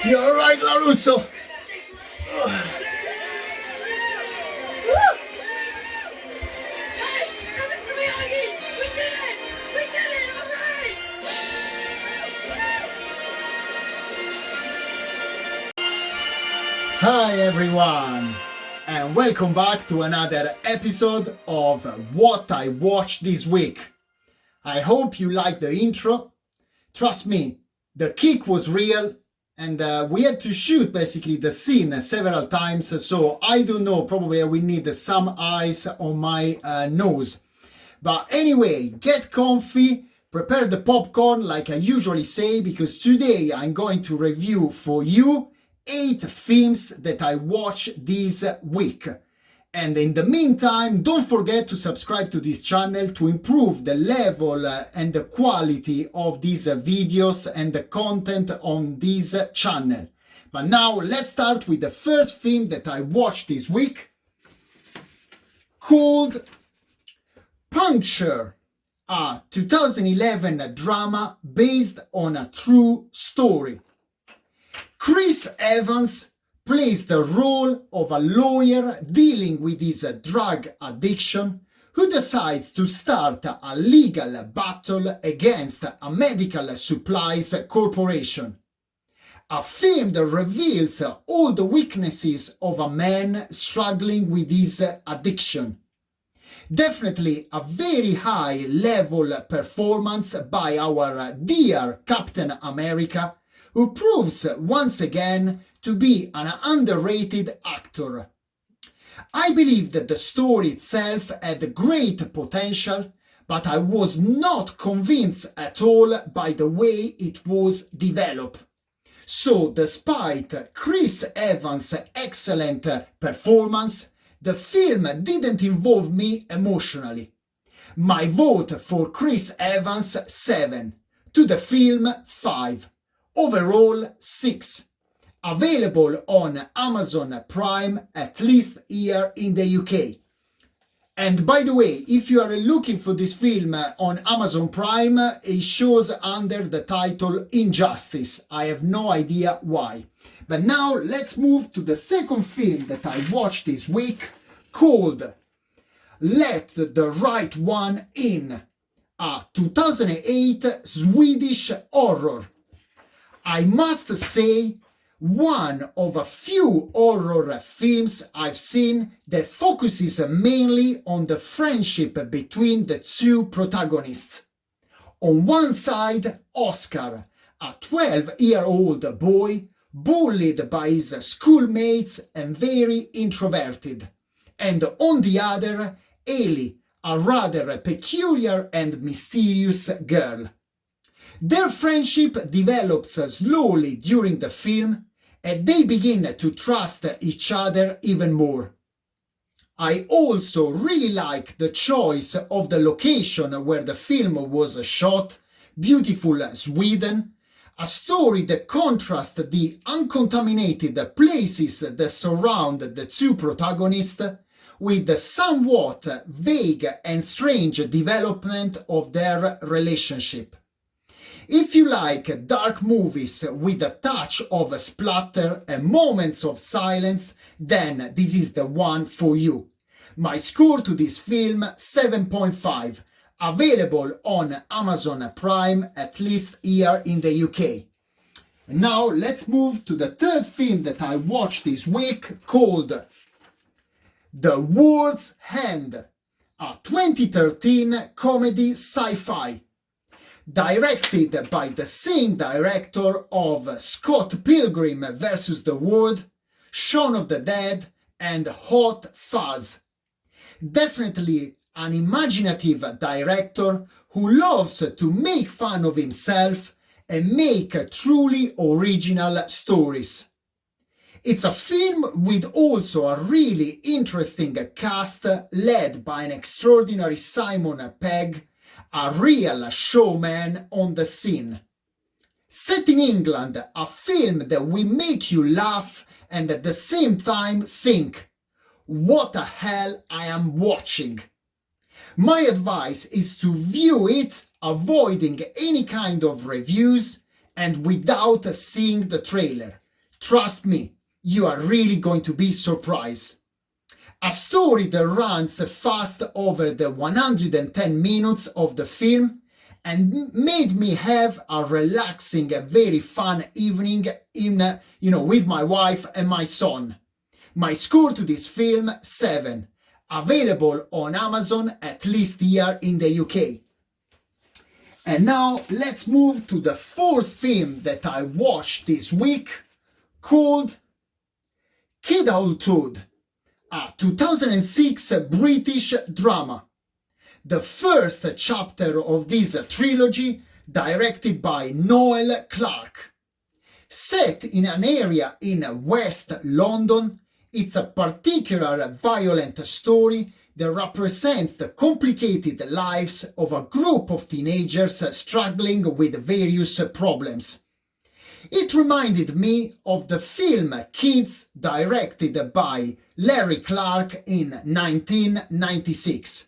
You're right, LaRusso. Hi everyone, and welcome back to another episode of What I Watched This Week. I hope you liked the intro. Trust me, the kick was real, and we had to shoot basically the scene several times, so I don't know, probably I will need some ice on my nose. But anyway, get comfy, prepare the popcorn like I usually say, because today I'm going to review for you 8 films that I watched this week. And in the meantime, don't forget to subscribe to this channel to improve the level and the quality of these videos and the content on this channel. But now let's start with the first film that I watched this week, called Puncture, a 2011 drama based on a true story. Chris Evans plays the role of a lawyer dealing with his drug addiction who decides to start a legal battle against a medical supplies corporation. A film that reveals all the weaknesses of a man struggling with his addiction. Definitely a very high level performance by our dear Captain America, who proves once again to be an underrated actor. I believe that the story itself had great potential, but I was not convinced at all by the way it was developed. So, despite Chris Evans' excellent performance, the film didn't involve me emotionally. My vote for Chris Evans 7, to the film 5. Overall 6. Available on Amazon Prime, at least here in the UK. And by the way, if you are looking for this film on Amazon Prime, it shows under the title Injustice. I have no idea why. But now let's move to the second film that I watched this week, called Let the Right One In, a 2008 Swedish horror. I must say, one of a few horror films I've seen that focuses mainly on the friendship between the two protagonists. On one side, Oscar, a 12-year-old boy bullied by his schoolmates and very introverted. And on the other, Ellie, a rather peculiar and mysterious girl. Their friendship develops slowly during the film, and they begin to trust each other even more. I also really like the choice of the location where the film was shot, beautiful Sweden, a story that contrasts the uncontaminated places that surround the two protagonists with the somewhat vague and strange development of their relationship. If you like dark movies with a touch of splatter and moments of silence, then this is the one for you. My score to this film, 7.5, available on Amazon Prime, at least here in the UK. Now let's move to the third film that I watched this week, called The World's End, a 2013 comedy sci-fi. Directed by the same director of Scott Pilgrim vs. the World, Shaun of the Dead, and Hot Fuzz. Definitely an imaginative director who loves to make fun of himself and make truly original stories. It's a film with also a really interesting cast led by an extraordinary Simon Pegg, a real showman on the scene. Set in England, a film that will make you laugh and at the same time think, what the hell I am watching? My advice is to view it avoiding any kind of reviews and without seeing the trailer, Trust me, you are really going to be surprised. A story that runs fast over the 110 minutes of the film and made me have a relaxing, very fun evening with my wife and my son. My score to this film, 7. Available on Amazon, at least here in the UK. And now let's move to the fourth film that I watched this week, called Kidulthood, a 2006 British drama. The first chapter of this trilogy, directed by Noel Clarke. Set in an area in West London, it's a particularly violent story that represents the complicated lives of a group of teenagers struggling with various problems. It reminded me of the film Kids, directed by Larry Clark in 1996.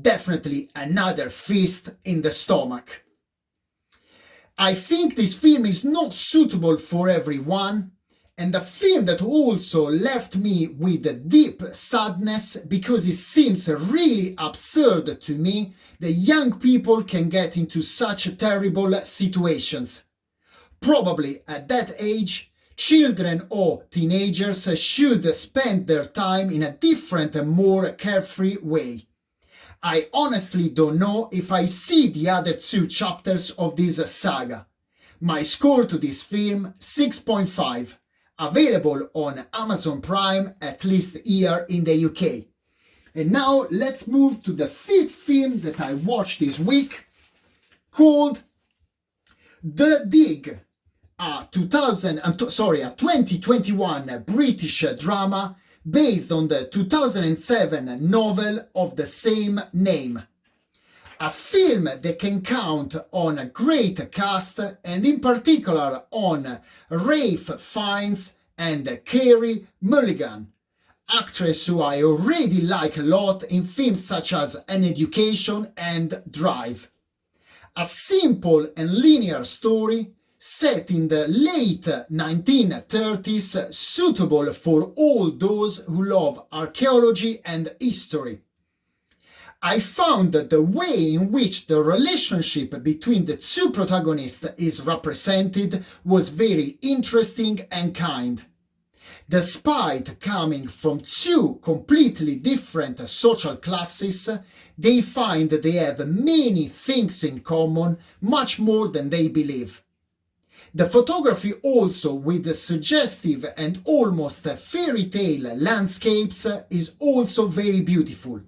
Definitely another feast in the stomach. I think this film is not suitable for everyone, and a film that also left me with deep sadness because it seems really absurd to me that young people can get into such terrible situations. Probably at that age, children or teenagers should spend their time in a different and more carefree way. I honestly don't know if I see the other two chapters of this saga. My score to this film, 6.5. Available on Amazon Prime, at least here in the UK. And now let's move to the fifth film that I watched this week, called The Dig, a 2021 British drama based on the 2007 novel of the same name. A film that can count on a great cast and in particular on Ralph Fiennes and Carey Mulligan, actress who I already like a lot in films such as An Education and Drive. A simple and linear story set in the late 1930s, suitable for all those who love archaeology and history. I found that the way in which the relationship between the two protagonists is represented was very interesting and kind. Despite coming from two completely different social classes, they find that they have many things in common, much more than they believe. The photography also, with the suggestive and almost fairy tale landscapes, is also very beautiful.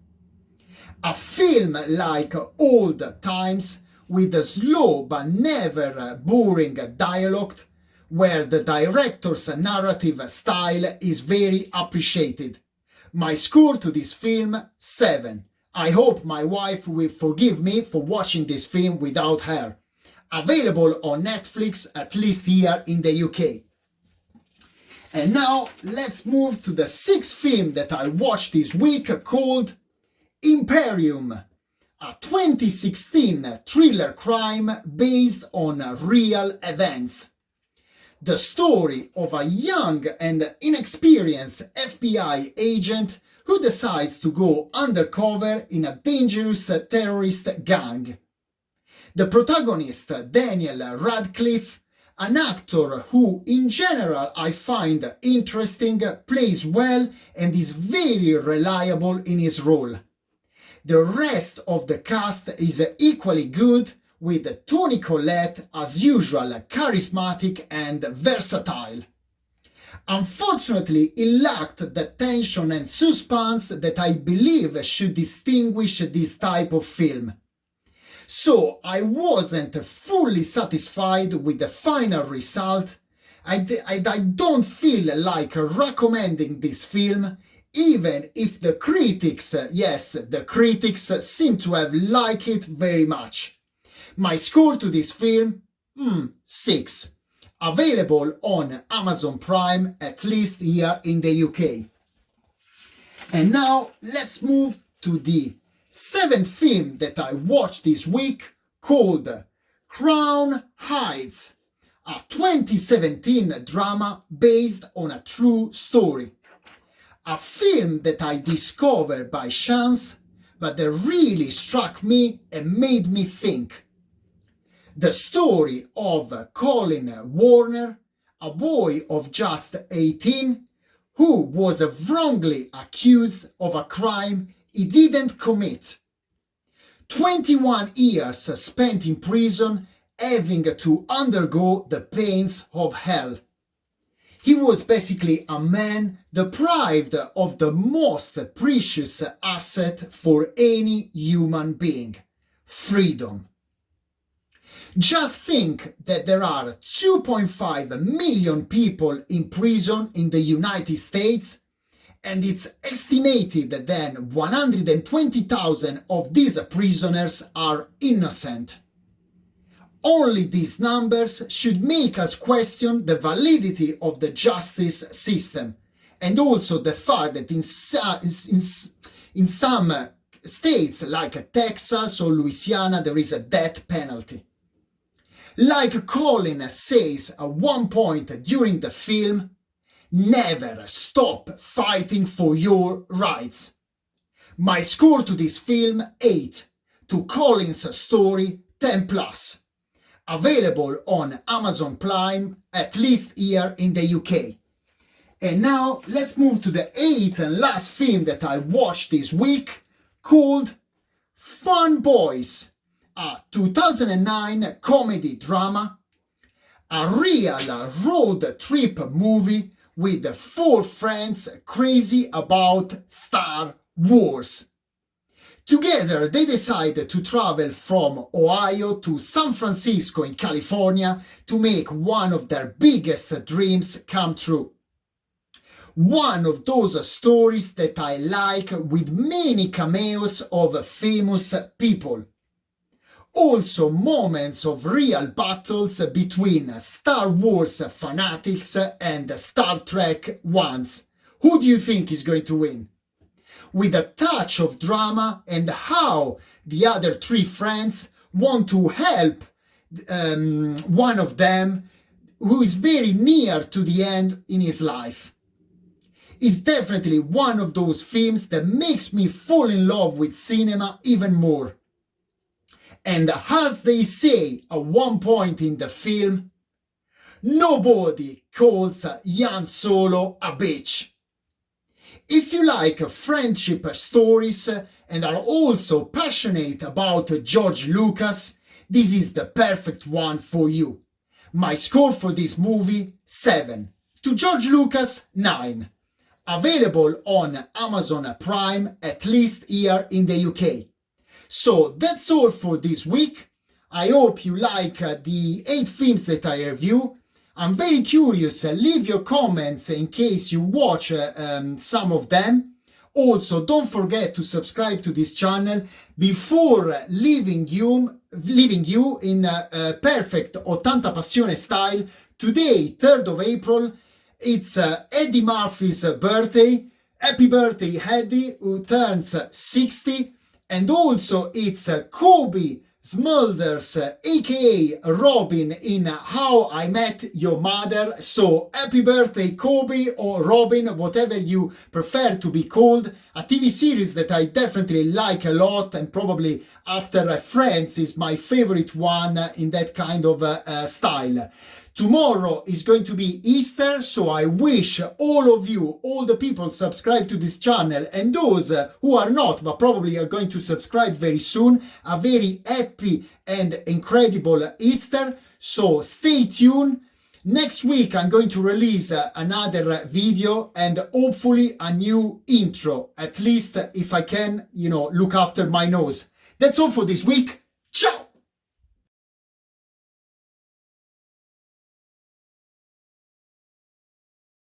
A film like Old Times, with a slow but never boring dialogue, where the director's narrative style is very appreciated. My score to this film, 7. I hope my wife will forgive me for watching this film without her. Available on Netflix, at least here in the UK. And now let's move to the sixth film that I watched this week, called Imperium, a 2016 thriller crime based on real events. The story of a young and inexperienced FBI agent who decides to go undercover in a dangerous terrorist gang. The protagonist, Daniel Radcliffe, an actor who in general I find interesting, plays well and is very reliable in his role. The rest of the cast is equally good, with Toni Collette as usual charismatic and versatile. Unfortunately, it lacked the tension and suspense that I believe should distinguish this type of film. So I wasn't fully satisfied with the final result. I don't feel like recommending this film, even if the critics, seem to have liked it very much. My score to this film? 6. Available on Amazon Prime, at least here in the UK. And now let's move to the seventh film that I watched this week, called Crown Heights, a 2017 drama based on a true story. A film that I discovered by chance, but that really struck me and made me think. The story of Colin Warner, a boy of just 18, who was wrongly accused of a crime he didn't commit. 21 years spent in prison, having to undergo the pains of hell. He was basically a man deprived of the most precious asset for any human being: freedom. Just think that there are 2.5 million people in prison in the United States, and it's estimated that then 120,000 of these prisoners are innocent. Only these numbers should make us question the validity of the justice system, and also the fact that in some states like Texas or Louisiana there is a death penalty. Like Colin says at one point during the film, never stop fighting for your rights. My score to this film 8, to Colin's story 10+. Available on Amazon Prime, at least here in the UK. And now let's move to the 8th and last film that I watched this week, called Fun Boys, a 2009 comedy drama, a real road trip movie with 4 friends crazy about Star Wars. Together, they decided to travel from Ohio to San Francisco in California to make one of their biggest dreams come true. One of those stories that I like, with many cameos of famous people. Also moments of real battles between Star Wars fanatics and Star Trek ones. Who do you think is going to win? With a touch of drama and how the other 3 friends want to help one of them who is very near to the end in his life. It's definitely one of those films that makes me fall in love with cinema even more. And as they say at one point in the film, nobody calls Han Solo a bitch. If you like friendship stories and are also passionate about George Lucas, this is the perfect one for you. My score for this movie, 7. To George Lucas, 9. Available on Amazon Prime, at least here in the UK. So that's all for this week. I hope you like the 8 films that I review. I'm very curious, leave your comments in case you watch some of them. Also, don't forget to subscribe to this channel before leaving you in perfect 80 Passione style. Today, 3rd of April, it's Eddie Murphy's birthday. Happy birthday, Eddie, who turns 60. And also it's Kobe Smulders, aka Robin in How I Met Your Mother. So happy birthday, Kobe, or Robin, whatever you prefer to be called. A TV series that I definitely like a lot, and probably after Friends is my favorite one in that kind of style. Tomorrow is going to be Easter, so I wish all of you, all the people subscribe to this channel, and those who are not, but probably are going to subscribe very soon, a very happy and incredible Easter. So stay tuned. Next week I'm going to release another video and hopefully a new intro, at least if I can, look after my nose. That's all for this week. Ciao!